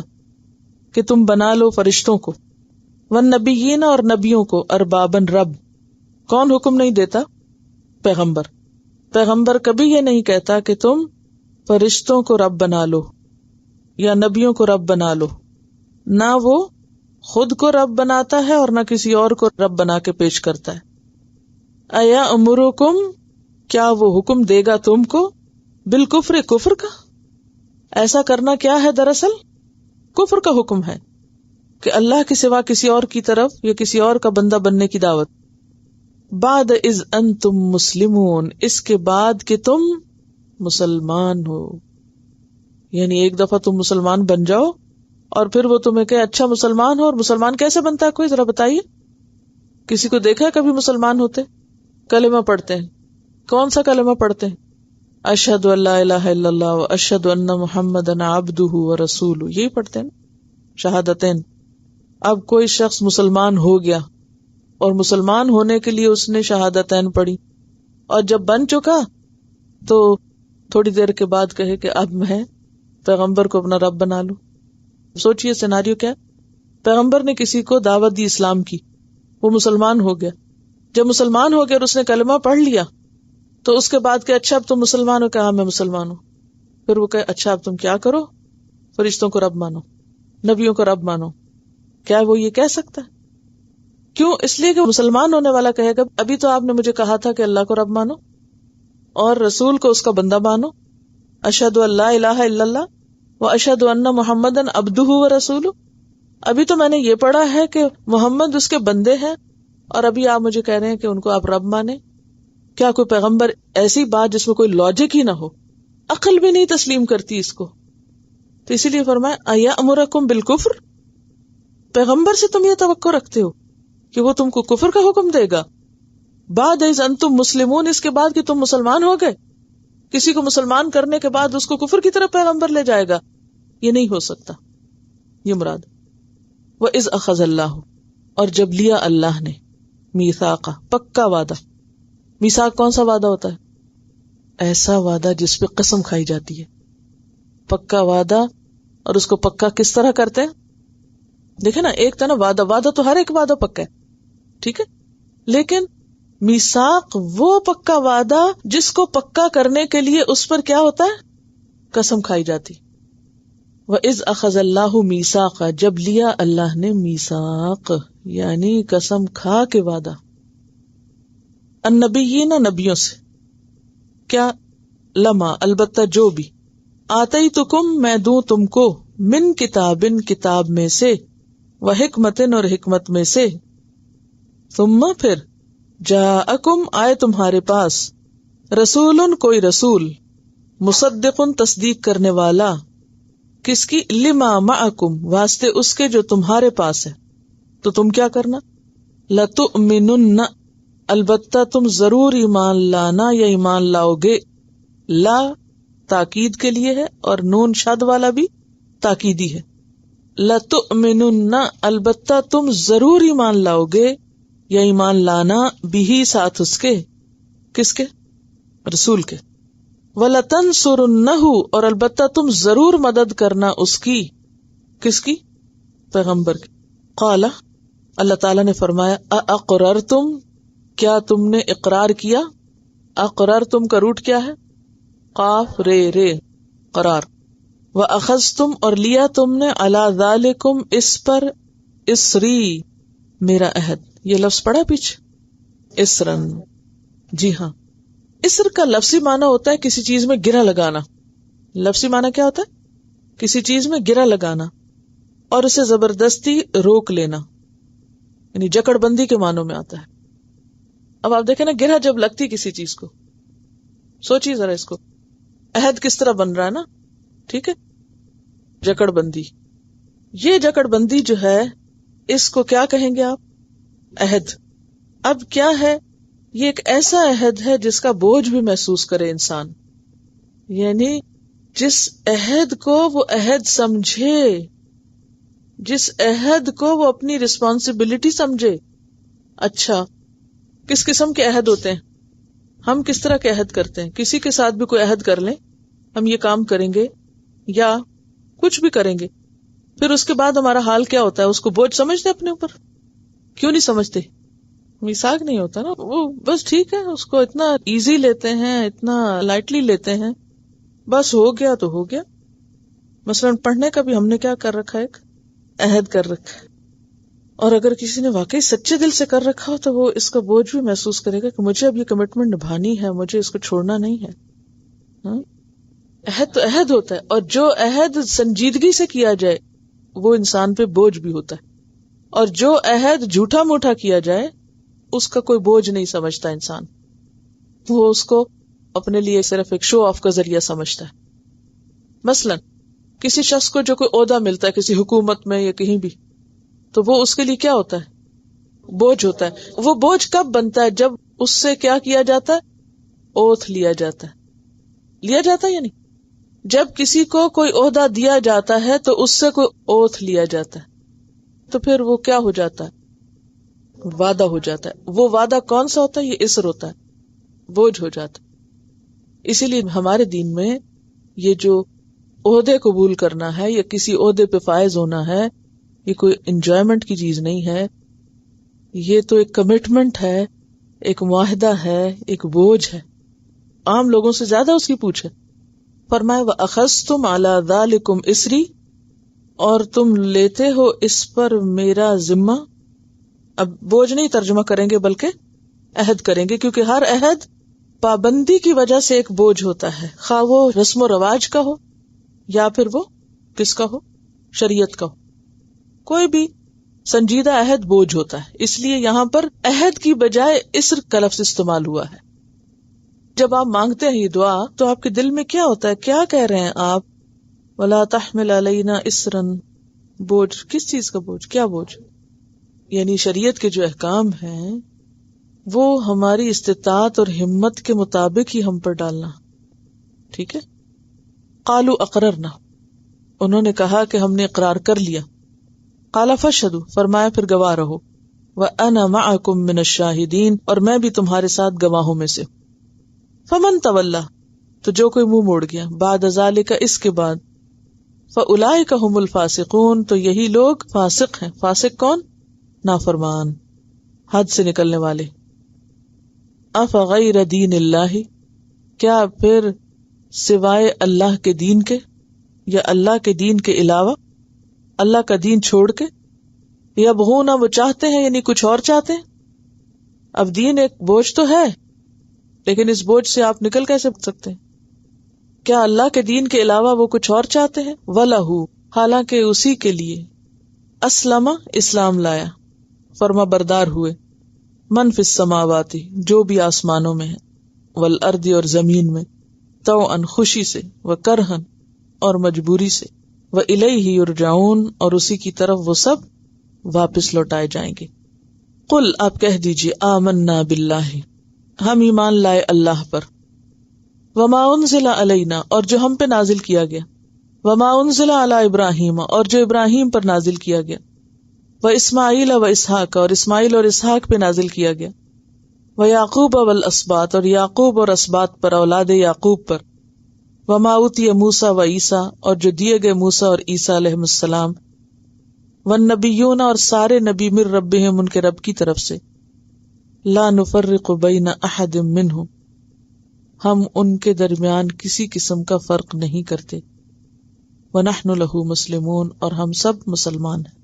کہ تم بنا لو فرشتوں کو، والنبیین، اور نبیوں کو، اربابن، رب. کون حکم نہیں دیتا؟ پیغمبر. پیغمبر کبھی یہ نہیں کہتا کہ تم فرشتوں کو رب بنا لو یا نبیوں کو رب بنا لو. نہ وہ خود کو رب بناتا ہے اور نہ کسی اور کو رب بنا کے پیش کرتا ہے. ایامرکم، کیا وہ حکم دے گا تم کو؟ بالکفر، کفر کا. ایسا کرنا کیا ہے؟ دراصل کفر کا حکم ہے کہ اللہ کے سوا کسی اور کی طرف یا کسی اور کا بندہ بننے کی دعوت. بعد اذ انتم مسلمون، اس کے بعد کہ تم مسلمان ہو. یعنی ایک دفعہ تم مسلمان بن جاؤ اور پھر وہ تمہیں کہ اچھا مسلمان ہو. اور مسلمان کیسے بنتا ہے؟ کوئی ذرا بتائیے. کسی کو دیکھا ہے کبھی مسلمان ہوتے؟ کلمہ پڑھتے ہیں. کون سا کلمہ پڑھتے ہیں؟ اشہد ان لا الہ الا اللہ و اشہد ان محمدن عبدہ و رسولہ، یہی پڑھتے ہیں، شہادتین. اب کوئی شخص مسلمان ہو گیا اور مسلمان ہونے کے لیے اس نے شہادتین پڑھی، اور جب بن چکا تو تھوڑی دیر کے بعد کہے کہ اب میں پیغمبر کو اپنا رب بنا لوں. سوچئے سیناریو کیا؟ پیغمبر نے کسی کو دعوت دی اسلام کی، وہ مسلمان ہو گیا. جب مسلمان ہو گیا اور اس نے کلمہ پڑھ لیا تو اس کے بعد کہ اچھا اب تم مسلمان ہو؟ کہا میں مسلمان ہوں. پھر وہ کہے اچھا اب تم کیا کرو؟ فرشتوں کو رب مانو، نبیوں کو رب مانو. کیا وہ یہ کہہ سکتا ہے؟ کیوں؟ اس لیے کہ مسلمان ہونے والا کہے گا ابھی تو آپ نے مجھے کہا تھا کہ اللہ کو رب مانو اور رسول کو اس کا بندہ مانو. اشہد ان لا الہ الا اللہ و اشہد ان محمدن عبدہ و رسولہ. ابھی تو میں نے یہ پڑھا ہے کہ محمد اس کے بندے ہیں، اور ابھی آپ مجھے کہہ رہے ہیں کہ ان کو آپ رب مانے. کیا کوئی پیغمبر ایسی بات جس میں کوئی لاجک ہی نہ ہو، عقل بھی نہیں تسلیم کرتی اس کو؟ تو اسی لیے فرمایا ایامرکم بالکفر، پیغمبر سے تم یہ توقع رکھتے ہو کہ وہ تم کو کفر کا حکم دے گا؟ بعد از انتم مسلمون، اس کے بعد کہ تم مسلمان ہو گئے. کسی کو مسلمان کرنے کے بعد اس کو کفر کی طرف پیغمبر لے جائے گا؟ یہ نہیں ہو سکتا. یہ مراد. وَإِذْ أَخَذَ اللَّهُ، اور جب لیا اللہ نے، میثاق، پکا وعدہ. میثاق کون سا وعدہ ہوتا ہے؟ ایسا وعدہ جس پہ قسم کھائی جاتی ہے. پکا وعدہ. اور اس کو پکا کس طرح کرتے ہیں؟ دیکھیں نا، ایک تھا نا وعدہ تو ہر ایک وعدہ پکا ہے، ٹھیک ہے، لیکن میثاق وہ پکا وعدہ جس کو پکا کرنے کے لیے اس پر کیا ہوتا ہے؟ قسم کھائی جاتی. وَإِذْ أَخَذَ اللَّهُ مِيثَاقَ، جب لیا اللہ نے میثاق، یعنی قسم کھا کے وعدہ. النبیین نبیوں سے، کیا لما البتہ جو بھی، آتیتکم میں دوں تم کو، من کتابن کتاب میں سے، وحکمتن اور حکمت میں سے، ثم پھر جاءکم آئے تمہارے پاس، رسول کوئی رسول، مصدقن تصدیق کرنے والا، کس کی، لما معکم واسطے اس کے جو تمہارے پاس ہے، تو تم کیا کرنا، لتؤمنن البتہ تم ضرور ایمان لانا یا ایمان لاؤ گے، لا تاکید کے لیے ہے اور نون شد والا بھی تاکیدی ہے، لتؤمنن البتہ تم ضرور ایمان لاؤ گے یا ایمان لانا، بھی ساتھ اس کے، کس کے، رسول کے، وَلَتَنْصُرُنَّهُ اور البتہ تم ضرور مدد کرنا اس کی، کس کی، پیغمبر کی، قال اللہ تعالیٰ نے فرمایا، اَأَقْرَرْتُمْ کیا تم نے اقرار کیا، اقررتم کا روٹ کیا ہے، قاف رے رے قرار، وَأَخَذْتُمْ اور لیا تم نے، عَلَى ذَلِكُمْ اس پر، اسری میرا عہد، یہ لفظ پڑھا پیچھے، اسرن، جی ہاں، اسر کا لفظی معنی ہوتا ہے کسی چیز میں گرہ لگانا، لفظی معنی کیا ہوتا ہے، کسی چیز میں گرہ لگانا اور اسے زبردستی روک لینا، یعنی جکڑ بندی کے معنوں میں آتا ہے۔ اب آپ دیکھیں نا، گرہ جب لگتی کسی چیز کو، سوچیے ذرا اس کو، عہد کس طرح بن رہا ہے نا، ٹھیک ہے، جکڑ بندی، یہ جکڑ بندی جو ہے اس کو کیا کہیں گے آپ، عہد۔ اب کیا ہے، یہ ایک ایسا عہد ہے جس کا بوجھ بھی محسوس کرے انسان، یعنی جس عہد کو وہ عہد سمجھے، جس عہد کو وہ اپنی رسپانسبلٹی سمجھے۔ اچھا، کس قسم کے عہد ہوتے ہیں، ہم کس طرح کے عہد کرتے ہیں، کسی کے ساتھ بھی کوئی عہد کر لیں، ہم یہ کام کریں گے یا کچھ بھی کریں گے، پھر اس کے بعد ہمارا حال کیا ہوتا ہے، اس کو بوجھ سمجھتے اپنے اوپر، کیوں نہیں سمجھتے، میثاق نہیں ہوتا نا، وہ بس ٹھیک ہے، اس کو اتنا ایزی لیتے ہیں، اتنا لائٹلی لیتے ہیں، بس ہو گیا تو ہو گیا۔ مثلا پڑھنے کا بھی ہم نے کیا کر رکھا ہے، ایک عہد کر رکھا ہے، اور اگر کسی نے واقعی سچے دل سے کر رکھا ہو تو وہ اس کا بوجھ بھی محسوس کرے گا کہ مجھے اب یہ کمٹمنٹ نبھانی ہے، مجھے اس کو چھوڑنا نہیں ہے۔ عہد تو عہد ہوتا ہے، اور جو عہد سنجیدگی سے کیا جائے وہ انسان پہ بوجھ بھی ہوتا ہے، اور جو عہد جھوٹا موٹا کیا جائے اس کا کوئی بوجھ نہیں سمجھتا انسان، وہ اس کو اپنے لیے صرف ایک شو آف کا ذریعہ سمجھتا ہے۔ مثلا کسی شخص کو جو کوئی عہدہ ملتا ہے کسی حکومت میں یا کہیں بھی، تو وہ اس کے لیے کیا ہوتا ہے، بوجھ ہوتا ہے۔ وہ بوجھ کب بنتا ہے، جب اس سے کیا کیا جاتا ہے، اوتھ لیا جاتا ہے، لیا جاتا ہے، یعنی جب کسی کو کوئی عہدہ دیا جاتا ہے تو اس سے کوئی اوتھ لیا جاتا ہے، تو پھر وہ کیا ہو جاتا ہے، وعدہ ہو جاتا ہے۔ وہ وعدہ کون سا ہوتا ہے، یہ اسر ہوتا ہے، بوجھ ہو جاتا ہے۔ اسی لیے ہمارے دین میں یہ جو عہدے قبول کرنا ہے یا کسی عہدے پہ فائز ہونا ہے، یہ کوئی انجوائمنٹ کی چیز نہیں ہے، یہ تو ایک کمٹمنٹ ہے، ایک معاہدہ ہے، ایک بوجھ ہے، عام لوگوں سے زیادہ اس کی پوچھ ہے۔ فرمایا وَأَخَذْتُمْ عَلَى ذَلِكُمْ اسری، اور تم لیتے ہو اس پر میرا ذمہ۔ اب بوجھ نہیں ترجمہ کریں گے بلکہ عہد کریں گے، کیونکہ ہر عہد پابندی کی وجہ سے ایک بوجھ ہوتا ہے، خواہ وہ رسم و رواج کا ہو یا پھر وہ کس کا ہو، شریعت کا ہو، کوئی بھی سنجیدہ عہد بوجھ ہوتا ہے۔ اس لیے یہاں پر عہد کی بجائے اسر کا لفظ استعمال ہوا ہے۔ جب آپ مانگتے ہیں یہ دعا تو آپ کے دل میں کیا ہوتا ہے، کیا کہہ رہے ہیں آپ، وَلَا تَحْمِلْ عَلَيْنَا إِسْرًا، بوجھ، کس چیز کا بوجھ، کیا بوجھ، یعنی شریعت کے جو احکام ہیں وہ ہماری استطاعت اور ہمت کے مطابق ہی ہم پر ڈالنا، ٹھیک ہے۔ قالوا اقررنا، انہوں نے کہا کہ ہم نے اقرار کر لیا۔ قال فاشهدوا، فرمایا پھر گواہ رہو، وانا معکم من الشاہدین، اور میں بھی تمہارے ساتھ گواہوں میں سے۔ فمن تولی، تو جو کوئی منہ موڑ گیا، بعد ذالک، اس کے بعد، فاولئک هم الفاسقون، تو یہی لوگ فاسق ہیں۔ فاسق کون، نافرمان، حد سے نکلنے والے۔ افغیر دین اللہ، کیا پھر سوائے اللہ کے دین کے، یا اللہ کے دین کے علاوہ، اللہ کا دین چھوڑ کے، یبغون، وہ چاہتے ہیں، یعنی کچھ اور چاہتے ہیں، اب دین ایک بوجھ تو ہے، لیکن اس بوجھ سے آپ نکل کیسے سکتے ہیں؟ کیا اللہ کے دین کے علاوہ وہ کچھ اور چاہتے ہیں؟ وَلَهُ، حالانکہ اسی کے لیے اسلم، اسلام لایا، فرما بردار ہوئے، من فی السماوات، جو بھی آسمانوں میں ہے، والارض، اور زمین میں، طوعا، خوشی سے، وکرہن، اور مجبوری سے، وإلیہ یرجعون، اور اسی کی طرف وہ سب واپس لوٹائے جائیں گے۔ قل، آپ کہہ دیجئے، آمنا باللہ، ہم ایمان لائے اللہ پر، وما انزل علینا، اور جو ہم پہ نازل کیا گیا، وما انزل علی ابراہیم، اور جو ابراہیم پر نازل کیا گیا، واسماعیل واسحاق، اور اسماعیل اور اسحاق پہ نازل کیا گیا، ویعقوب والاسباط، اور یعقوب اور اسباط پر، اولاد یعقوب پر، وما اوتی موسیٰ وعیسیٰ، اور جو دیے گئے موسیٰ اور عیسیٰ علیہ السلام، والنبیون، اور سارے نبی، من ربہم، ان کے رب کی طرف سے، لا نفرق بین احد منہم، ہم ان کے درمیان کسی قسم کا فرق نہیں کرتے، وَنَحْنُ لَهُ مُسْلِمُونَ، اور ہم سب مسلمان ہیں۔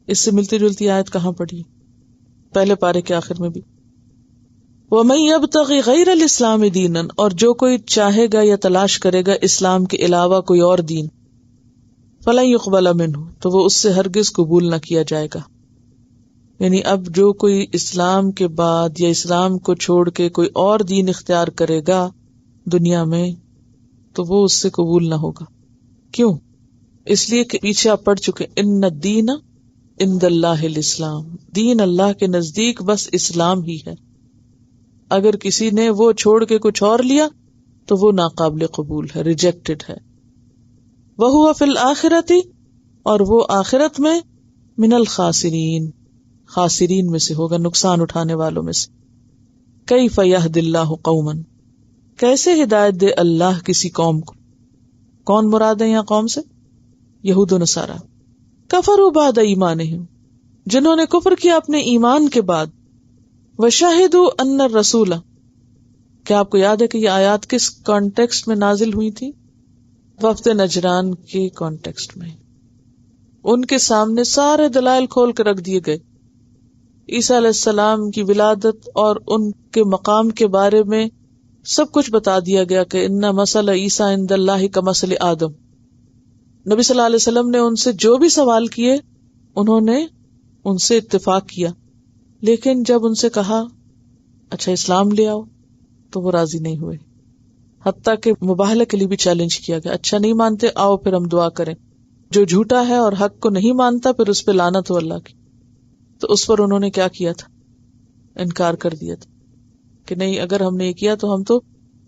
اس سے ملتی جلتی آیت کہاں پڑھی؟ پہلے پارے کے آخر میں بھی، وَمَن يَبْتَغِ غَيْرَ الْإِسْلَامِ دِينًا، اور جو کوئی چاہے گا یا تلاش کرے گا اسلام کے علاوہ کوئی اور دین، فَلَن يُقْبَلَ مِنْهُ، تو وہ اس سے ہرگز قبول نہ کیا جائے گا۔ یعنی اب جو کوئی اسلام کے بعد یا اسلام کو چھوڑ کے کوئی اور دین اختیار کرے گا دنیا میں، تو وہ اس سے قبول نہ ہوگا۔ کیوں؟ اس لیے کہ پیچھے آپ پڑھ چکے، ان الدین عند اللہ الاسلام، دین اللہ کے نزدیک بس اسلام ہی ہے۔ اگر کسی نے وہ چھوڑ کے کچھ اور لیا تو وہ ناقابل قبول ہے، ریجیکٹڈ ہے۔ وَهُوَ فِي الْآخِرَةِ، اور وہ آخرت میں، من الخاسرین، خاسرین میں سے ہوگا، نقصان اٹھانے والوں میں سے۔ کیف یہدی اللہ قوما، کیسے ہدایت دے اللہ کسی قوم کو؟ کون مراد ہے یہاں قوم سے؟ یہود و نصارہ۔ کفروا بعد ایمانہم، جنہوں نے کفر کیا اپنے ایمان کے بعد، وشہدوا ان الرسول، کیا آپ کو یاد ہے کہ یہ آیات کس کانٹیکسٹ میں نازل ہوئی تھی؟ وفد نجران کے کانٹیکسٹ میں۔ ان کے سامنے سارے دلائل کھول کے رکھ دیے گئے، عیسیٰ علیہ السلام کی ولادت اور ان کے مقام کے بارے میں سب کچھ بتا دیا گیا کہ ان مثل عیسیٰ عند اللہ کمثل آدم۔ نبی صلی اللہ علیہ وسلم نے ان سے جو بھی سوال کیے انہوں نے ان سے اتفاق کیا، لیکن جب ان سے کہا اچھا اسلام لے آؤ تو وہ راضی نہیں ہوئے، حتیٰ کہ مباہلہ کے لیے بھی چیلنج کیا گیا، اچھا نہیں مانتے، آؤ پھر ہم دعا کریں، جو جھوٹا ہے اور حق کو نہیں مانتا پھر اس پہ لعنت ہو اللہ کی۔ تو اس پر انہوں نے کیا کیا تھا؟ انکار کر دیا تھا کہ نہیں، اگر ہم نے یہ کیا تو ہم تو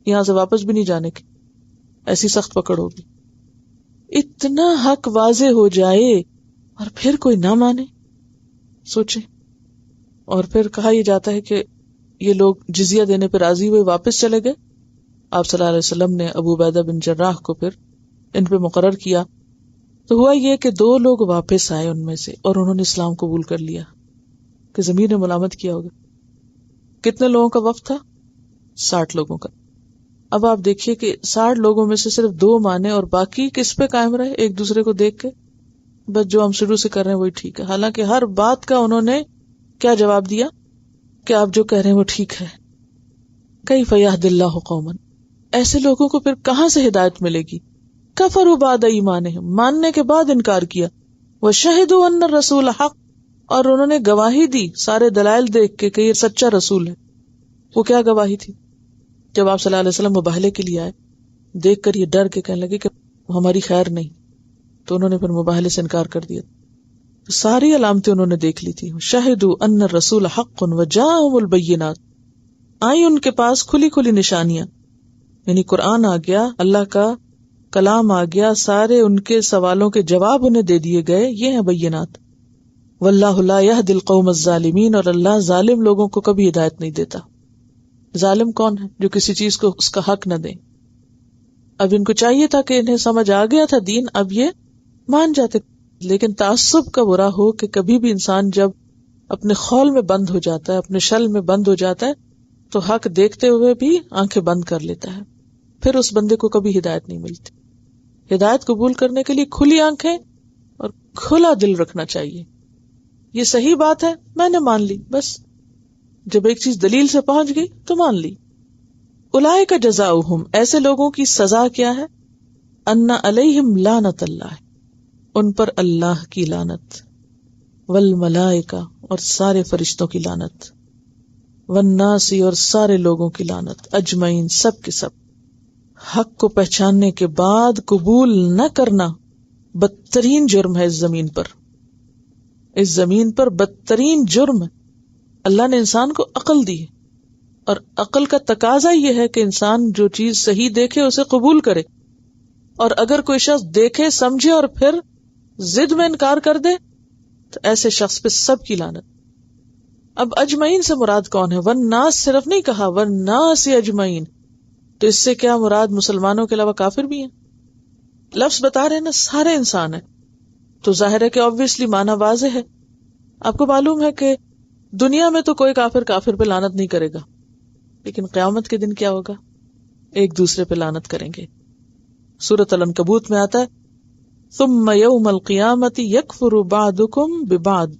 یہاں سے واپس بھی نہیں جانے کے، ایسی سخت پکڑ ہوگی۔ اتنا حق واضح ہو جائے اور پھر کوئی نہ مانے، سوچیں۔ اور پھر کہا یہ جاتا ہے کہ یہ لوگ جزیہ دینے پہ راضی ہوئے، واپس چلے گئے۔ آپ صلی اللہ علیہ وسلم نے ابو عبیدہ بن جراح کو پھر ان پہ مقرر کیا، تو ہوا یہ کہ 2 لوگ واپس آئے ان میں سے اور انہوں نے اسلام قبول کر لیا، کہ ضمیر نے ملامت کیا ہوگا۔ کتنے لوگوں کا وفد تھا؟ 60 لوگوں کا۔ اب آپ دیکھیے کہ 60 لوگوں میں سے صرف 2 مانے اور باقی کس پہ قائم رہے؟ ایک دوسرے کو دیکھ کے بس جو ہم شروع سے کر رہے ہیں وہی ٹھیک ہے، حالانکہ ہر بات کا انہوں نے کیا جواب دیا کہ آپ جو کہہ رہے ہیں وہ ٹھیک ہے۔ کیف یہدی اللہ قوما، ایسے لوگوں کو پھر کہاں سے ہدایت ملے گی؟ کفروا بعد ایمانہم، ماننے کے بعد انکار کیا، وشہدوا ان الرسول حق، اور انہوں نے گواہی دی سارے دلائل دیکھ کے کہ یہ سچا رسول ہے۔ وہ کیا گواہی تھی؟ جب آپ صلی اللہ علیہ وسلم مباہلے کے لیے آئے، دیکھ کر یہ ڈر کے کہنے لگے کہ ہماری خیر نہیں، تو انہوں نے پھر مباہلے سے انکار کر دیا۔ تو ساری علامتیں انہوں نے دیکھ لی تھی۔ شہدوا ان الرسول حق وجاءهم البینات، آئی ان کے پاس کھلی کھلی نشانیاں، یعنی قرآن آ گیا، اللہ کا کلام آ گیا، سارے ان کے سوالوں کے جواب انہیں دے دیے گئے، یہ ہیں بینات۔ واللہ لا یہدی القوم الظالمین، اور اللہ ظالم لوگوں کو کبھی ہدایت نہیں دیتا۔ ظالم کون ہے؟ جو کسی چیز کو اس کا حق نہ دے۔ اب ان کو چاہیے تھا کہ انہیں سمجھ آ گیا تھا دین، اب یہ مان جاتے، لیکن تعصب کا برا ہو کہ کبھی بھی انسان جب اپنے خول میں بند ہو جاتا ہے، اپنے شل میں بند ہو جاتا ہے، تو حق دیکھتے ہوئے بھی آنکھیں بند کر لیتا ہے، پھر اس بندے کو کبھی ہدایت نہیں ملتی۔ ہدایت قبول کرنے کے لیے کھلی آنکھیں اور کھلا دل رکھنا چاہیے۔ یہ صحیح بات ہے، میں نے مان لی، بس جب ایک چیز دلیل سے پہنچ گئی تو مان لی. اولئک جزاؤہم، ایسے لوگوں کی سزا کیا ہے؟ ان علیہم لعنت اللہ، ان پر اللہ کی لعنت، والملائکہ اور سارے فرشتوں کی لعنت، والناس اور سارے لوگوں کی لعنت، اجمعین سب کے سب. حق کو پہچاننے کے بعد قبول نہ کرنا بدترین جرم ہے اس زمین پر. اس زمین پر بدترین جرم ہے. اللہ نے انسان کو عقل دی ہے، اور عقل کا تقاضا یہ ہے کہ انسان جو چیز صحیح دیکھے اسے قبول کرے، اور اگر کوئی شخص دیکھے سمجھے اور پھر ضد میں انکار کر دے تو ایسے شخص پہ سب کی لعنت. اب اجمعین سے مراد کون ہے؟ والناس صرف نہیں کہا، والناس اجمعین، تو اس سے کیا مراد مسلمانوں کے علاوہ کافر بھی ہیں؟ لفظ بتا رہے ہیں نا سارے انسان ہیں، تو ظاہر ہے کہ obviously معنی واضح ہے. آپ کو معلوم ہے کہ دنیا میں تو کوئی کافر پہ لعنت نہیں کرے گا، لیکن قیامت کے دن کیا ہوگا؟ ایک دوسرے پہ لعنت کریں گے. سورۃ العنکبوت میں آتا ہے ثم یوم القیامۃ یکفر بعضکم ببعض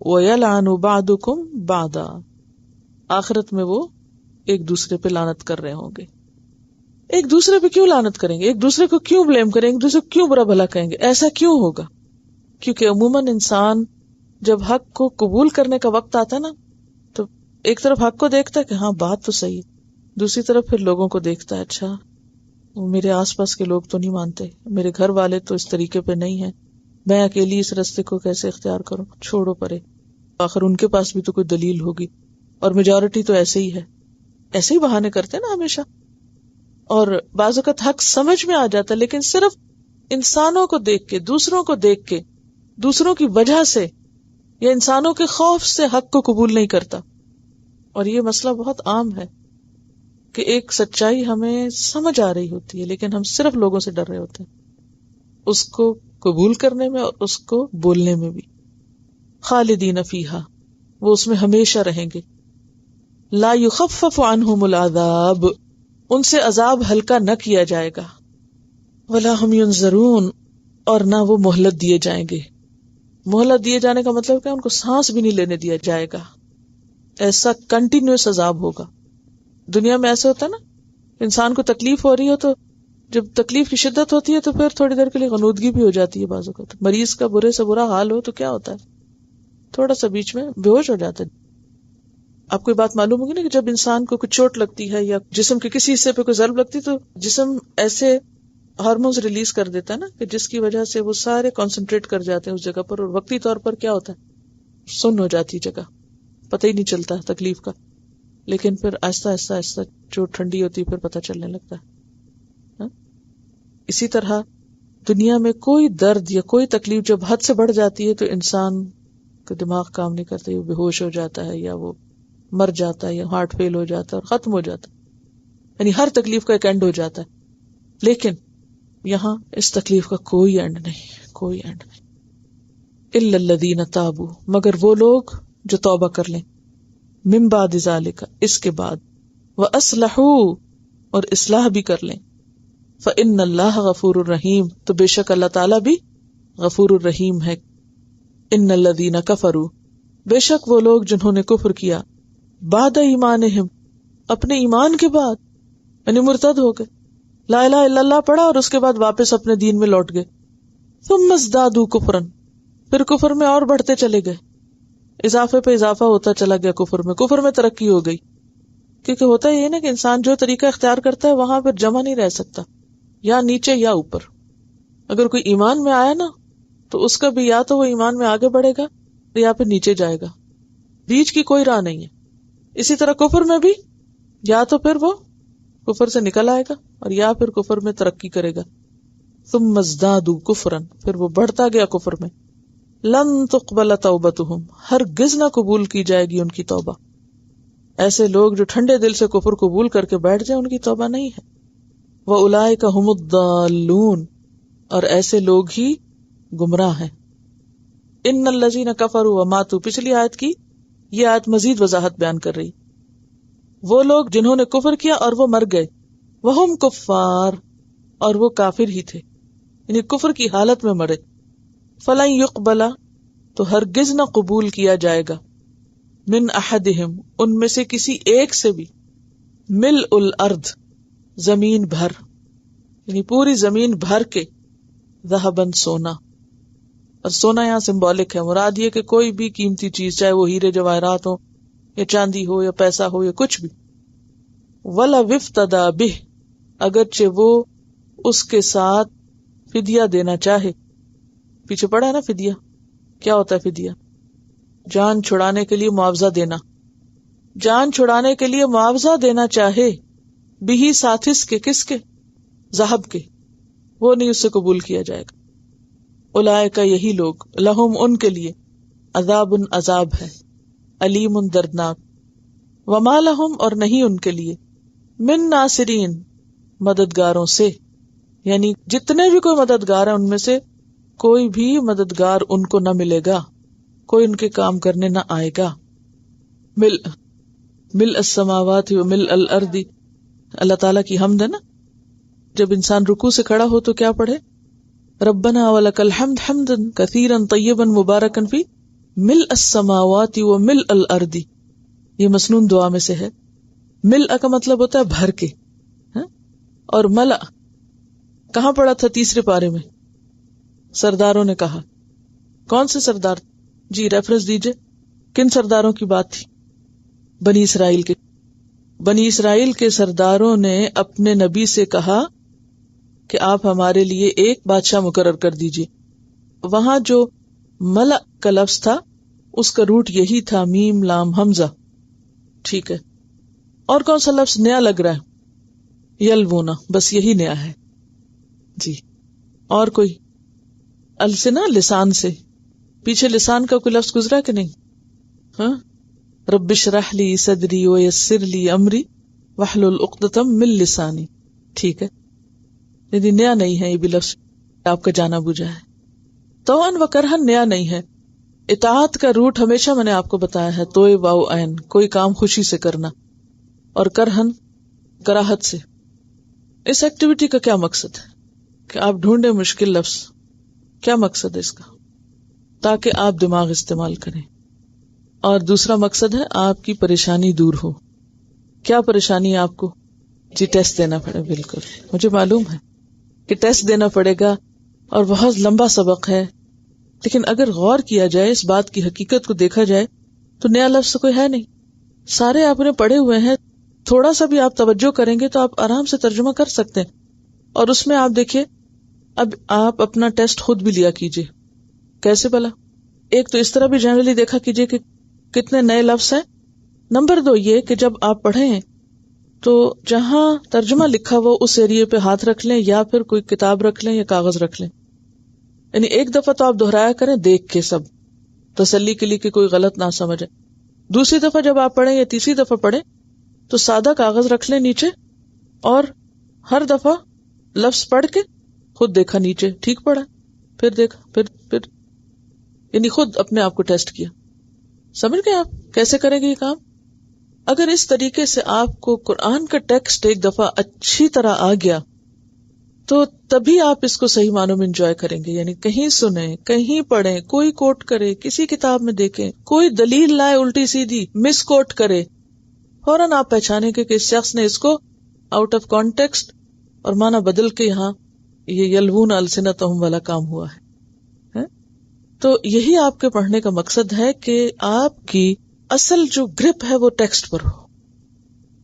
ویلعن بعضکم بعضا. آخرت میں وہ ایک دوسرے پہ لعنت کر رہے ہوں گے. ایک دوسرے پہ کیوں لعنت کریں گے؟ ایک دوسرے کو کیوں بلیم کریں گے؟ ایک دوسرے کو کیوں برا بھلا کہیں گے؟ ایسا کیوں ہوگا؟ کیونکہ عموماً انسان جب حق کو قبول کرنے کا وقت آتا ہے نا، تو ایک طرف حق کو دیکھتا ہے کہ ہاں بات تو صحیح ہے، دوسری طرف پھر لوگوں کو دیکھتا ہے، اچھا میرے آس پاس کے لوگ تو نہیں مانتے، میرے گھر والے تو اس طریقے پہ نہیں ہیں، میں اکیلی اس راستے کو کیسے اختیار کروں؟ چھوڑو پرے، آخر ان کے پاس بھی تو کوئی دلیل ہوگی، اور میجورٹی تو ایسے ہی ہے. ایسے ہی بہانے کرتے ہیں نا ہمیشہ. اور بعض اوقات حق سمجھ میں آ جاتا ہے، لیکن صرف انسانوں کو دیکھ کے، دوسروں کو دیکھ کے، دوسروں کی وجہ سے یا انسانوں کے خوف سے حق کو قبول نہیں کرتا. اور یہ مسئلہ بہت عام ہے کہ ایک سچائی ہمیں سمجھ آ رہی ہوتی ہے، لیکن ہم صرف لوگوں سے ڈر رہے ہوتے ہیں، اس کو قبول کرنے میں اور اس کو بولنے میں بھی. خالدین فیہا، وہ اس میں ہمیشہ رہیں گے. لا یخفف عنہم العذاب، ان سے عذاب ہلکا نہ کیا جائے گا. ولا ہم ینظرون، اور نہ وہ مہلت دیے جائیں گے. مہلت دیے جانے کا مطلب کہ ان کو سانس بھی نہیں لینے دیا جائے گا. ایسا کنٹینیوس عذاب ہوگا. دنیا میں ایسا ہوتا ہے نا، انسان کو تکلیف ہو رہی ہو تو جب تکلیف کی شدت ہوتی ہے تو پھر تھوڑی دیر کے لیے غنودگی بھی ہو جاتی ہے. بعض اوقات مریض کا برے سے برا حال ہو تو کیا ہوتا ہے، تھوڑا سا بیچ میں بے ہوش ہو جاتا ہے. آپ کو یہ بات معلوم ہوگی نا کہ جب انسان کو کوئی چوٹ لگتی ہے یا جسم کے کسی حصے پہ کوئی ضرب لگتی ہے تو جسم ایسے ہارمونز ریلیز کر دیتا ہے نا کہ جس کی وجہ سے وہ سارے کانسنٹریٹ کر جاتے ہیں اس جگہ پر، اور وقتی طور پر کیا ہوتا ہے، سن ہو جاتی جگہ، پتہ ہی نہیں چلتا تکلیف کا. لیکن پھر آہستہ آہستہ آہستہ چوٹ ٹھنڈی ہوتی پھر پتہ چلنے لگتا ہے. اسی طرح دنیا میں کوئی درد یا کوئی تکلیف جب حد سے بڑھ جاتی ہے تو انسان کا دماغ کام نہیں کرتا، وہ بے ہوش ہو جاتا ہے یا وہ مر جاتا ہے یا ہارٹ فیل ہو جاتا ہے اور ختم ہو جاتا ہے. یعنی ہر تکلیف کا ایک اینڈ ہو جاتا ہے. لیکن یہاں اس تکلیف کا کوئی اینڈ نہیں، کوئی اینڈ نہیں. الا الذین تابوا، مگر وہ لوگ جو توبہ کر لیں، من بعد ذالک، اس کے بعد، واصلحوا، اور اصلاح بھی کر لیں، فإن اللہ غفور الرحیم، تو بے شک اللہ تعالیٰ بھی غفور الرحیم ہے. ان الذین کفروا، بے شک وہ لوگ جنہوں نے کفر کیا، بعد ایمانہم، اپنے ایمان کے بعد، یعنی مرتد ہو گئے، لا الہ الا اللہ پڑھا اور اس کے بعد واپس اپنے دین میں لوٹ گئے. ثم ازدادوا کفرا، پھر کفر میں اور بڑھتے چلے گئے، اضافے پہ اضافہ ہوتا چلا گیا کفر میں ترقی ہو گئی. کیونکہ ہوتا یہ نا کہ انسان جو طریقہ اختیار کرتا ہے وہاں پھر جمع نہیں رہ سکتا، یا نیچے یا اوپر. اگر کوئی ایمان میں آیا نا تو اس کا بھی یا تو وہ ایمان میں آگے بڑھے گا یا پھر نیچے جائے گا، بیچ کی کوئی راہ نہیں ہے. اسی طرح کفر میں بھی یا تو پھر وہ کفر سے نکل آئے گا اور یا پھر کفر میں ترقی کرے گا. ثم ازدادوا کفرا، پھر وہ بڑھتا گیا کفر میں. لن تقبل توبتهم، ہرگز نہ قبول کی جائے گی ان کی توبہ. ایسے لوگ جو ٹھنڈے دل سے کفر قبول کر کے بیٹھ جائیں ان کی توبہ نہیں ہے. وَأُولَئِكَ هُمُ الضَّالُّونَ، اور ایسے لوگ ہی گمراہ ہیں. ان الذین کفروا وماتوا، پچھلی آیت کی یہ آیت مزید وضاحت بیان کر رہی. وہ لوگ جنہوں نے کفر کیا اور وہ مر گئے، وہم کفار، اور وہ کافر ہی تھے، یعنی کفر کی حالت میں مرے. فلن یقبل، تو ہرگز نہ قبول کیا جائے گا، من احدہم ان میں سے کسی ایک سے بھی ملء الارض زمین بھر یعنی پوری زمین بھر کے ذہبن سونا، اور سونا یہاں سمبولک ہے، مراد یہ کہ کوئی بھی قیمتی چیز چاہے وہ ہیرے جواہرات ہو یا چاندی ہو یا پیسہ ہو یا کچھ بھی، وَلَوِ افْتَدَىٰ بِهِ اگرچہ وہ اس کے ساتھ فدیہ دینا چاہے. پیچھے پڑا ہے نا فدیہ، کیا ہوتا ہے فدیہ؟ جان چھڑانے کے لیے معاوضہ دینا. جان چھڑانے کے لیے معاوضہ دینا چاہے بھی ساتھ اس کے، کس کے؟ ذہب کے، وہ نہیں اس سے قبول کیا جائے گا. اولئک یہی لوگ، لہم ان کے لیے، عذاب عذاب ہے، علیم دردناک، وما لہم اور نہیں ان کے لیے، من ناصرین مددگاروں سے، یعنی جتنے بھی کوئی مددگار ہیں ان میں سے کوئی بھی مددگار ان کو نہ ملے گا، کوئی ان کے کام کرنے نہ آئے گا. ملء السماوات و ملء الارض، اللہ تعالیٰ کی حمد ہے نا، جب انسان رکوع سے کھڑا ہو تو کیا پڑھے؟ ربنا ولک الحمد حمدا کثیرا طیبا مبارکا فی ملء السماوات و ملء الارض. یہ مسنون دعا میں سے ہے. ملء کا مطلب ہوتا ہے بھر کے، اور ملأ کہاں پڑا تھا؟ تیسرے پارے میں سرداروں نے کہا. کون سے سردار؟ جی ریفرنس دیجئے، کن سرداروں کی بات تھی؟ بنی اسرائیل کے. بنی اسرائیل کے سرداروں نے اپنے نبی سے کہا کہ آپ ہمارے لیے ایک بادشاہ مقرر کر دیجئے. وہاں جو ملأ کا لفظ تھا اس کا روٹ یہی تھا، میم لام حمزہ. ٹھیک ہے، اور کون سا لفظ نیا لگ رہا ہے؟ یلونا، بس یہی نیا ہے. جی اور کوئی؟ السنا لسان سے، پیچھے لسان کا کوئی لفظ گزرا کہ نہیں؟ ہاں، رب اشرح لی صدری ویسر لی امری واحلل عقدۃ من لسانی. ٹھیک ہے، یعنی نیا نہیں ہے یہ بھی لفظ، آپ کا جانا بوجھا ہے. طوعاً و کرہن نیا نہیں ہے. اطاعت کا روٹ ہمیشہ میں نے آپ کو بتایا ہے، توئے واو عین، کوئی کام خوشی سے کرنا، اور کرہن کراہت سے. اس ایکٹیویٹی کا کیا مقصد ہے کہ آپ ڈھونڈیں مشکل لفظ، کیا مقصد ہے اس کا؟ تاکہ آپ دماغ استعمال کریں. اور دوسرا مقصد ہے آپ کی پریشانی دور ہو. کیا پریشانی ہے آپ کو؟ جی ٹیسٹ دینا پڑے. بالکل مجھے معلوم ہے کہ ٹیسٹ دینا پڑے گا اور بہت لمبا سبق ہے، لیکن اگر غور کیا جائے، اس بات کی حقیقت کو دیکھا جائے تو نیا لفظ کوئی ہے نہیں. سارے آپ نے پڑھے ہوئے ہیں، تھوڑا سا بھی آپ توجہ کریں گے تو آپ آرام سے ترجمہ کر سکتے ہیں. اور اس میں آپ دیکھیے، اب آپ اپنا ٹیسٹ خود بھی لیا کیجیے. کیسے بھلا؟ ایک تو اس طرح بھی جنرلی دیکھا کیجیے کہ کتنے نئے لفظ ہیں. نمبر 2 یہ کہ جب آپ پڑھیں تو جہاں ترجمہ لکھا ہو اس ایریے پہ ہاتھ رکھ لیں، یا پھر کوئی کتاب رکھ لیں یا کاغذ رکھ لیں. یعنی ایک دفعہ تو آپ دہرایا کریں دیکھ کے، سب تسلی کے لیے کہ کوئی غلط نہ سمجھے. دوسری دفعہ جب آپ پڑھیں یا تیسری دفعہ پڑھیں تو سادہ کاغذ رکھ لیں نیچے، اور ہر دفعہ لفظ پڑھ کے خود دیکھا نیچے ٹھیک پڑھا، پھر دیکھا، پھر یعنی خود اپنے آپ کو ٹیسٹ کیا. سمجھ گئے آپ کیسے کریں گے یہ کام؟ اگر اس طریقے سے آپ کو قرآن کا ٹیکسٹ ایک دفعہ اچھی طرح آ گیا تو تبھی آپ اس کو صحیح معنوں میں انجوائے کریں گے. یعنی کہیں سنیں، کہیں پڑھیں، کوئی کوٹ کرے، کسی کتاب میں دیکھیں، کوئی دلیل لائے الٹی سیدھی مس کوٹ کرے، فوراً آپ پہچانیں کہ اس شخص نے اس کو آؤٹ آف کانٹیکسٹ اور معنی بدل کے یہاں یہ یلوون السنتہم والا کام ہوا ہے. تو یہی آپ کے پڑھنے کا مقصد ہے کہ آپ کی اصل جو گرپ ہے وہ ٹیکسٹ پر ہو.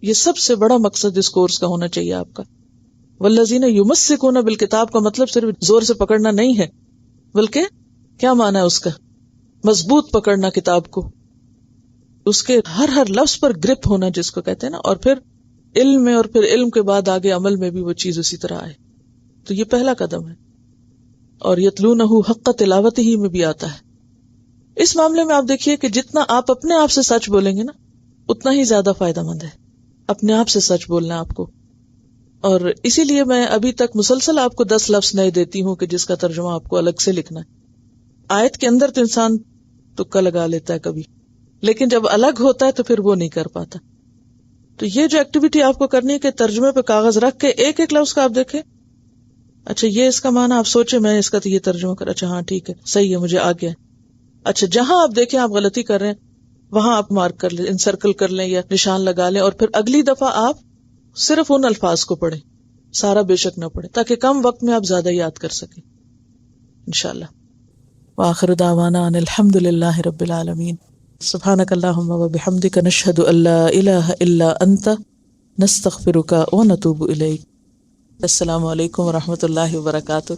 یہ سب سے بڑا مقصد اس کورس کا ہونا چاہیے آپ کا. والذین یمسکون بالکتاب کا مطلب صرف زور سے پکڑنا نہیں ہے، بلکہ کیا معنی ہے اس کا؟ مضبوط پکڑنا کتاب کو، اس کے ہر لفظ پر گرپ ہونا جس کو کہتے ہیں نا، اور پھر علم میں، اور پھر علم کے بعد آگے عمل میں بھی وہ چیز اسی طرح آئے. تو یہ پہلا قدم ہے. اور یتلونہ حق تلاوتہ میں بھی آتا ہے. اس معاملے میں آپ دیکھیے کہ جتنا آپ اپنے آپ سے سچ بولیں گے نا اتنا ہی زیادہ فائدہ مند ہے. اپنے آپ سے سچ بولنا ہے آپ کو. اور اسی لیے میں ابھی تک مسلسل آپ کو 10 لفظ نئے دیتی ہوں کہ جس کا ترجمہ آپ کو الگ سے لکھنا ہے. آیت کے اندر تو انسان تکا لگا لیتا ہے کبھی، لیکن جب الگ ہوتا ہے تو پھر وہ نہیں کر پاتا. تو یہ جو ایکٹیویٹی آپ کو کرنی ہے کہ ترجمے پہ کاغذ رکھ کے ایک ایک لفظ کا آپ دیکھیں، اچھا یہ اس کا معنی آپ سوچیں، میں اس کا تو یہ ترجمہ کر، اچھا ہاں ٹھیک ہے صحیح ہے مجھے آ گیا. اچھا جہاں آپ دیکھیں آپ غلطی کر رہے ہیں وہاں آپ مارک کر لیں، انسرکل کر لیں یا نشان لگا لیں، اور پھر اگلی دفعہ آپ صرف ان الفاظ کو پڑھیں، سارا بے شک نہ پڑھیں، تاکہ کم وقت میں آپ زیادہ یاد کر سکیں انشاءاللہ۔ وآخر دعوانا ان الحمد للہ رب العالمین۔ سبحانک اللہم وبحمدک، نشہد ان لا الہ الا انت، نستغفرک ونتوب الیک۔ السلام علیکم ورحمۃ اللہ وبرکاتہ۔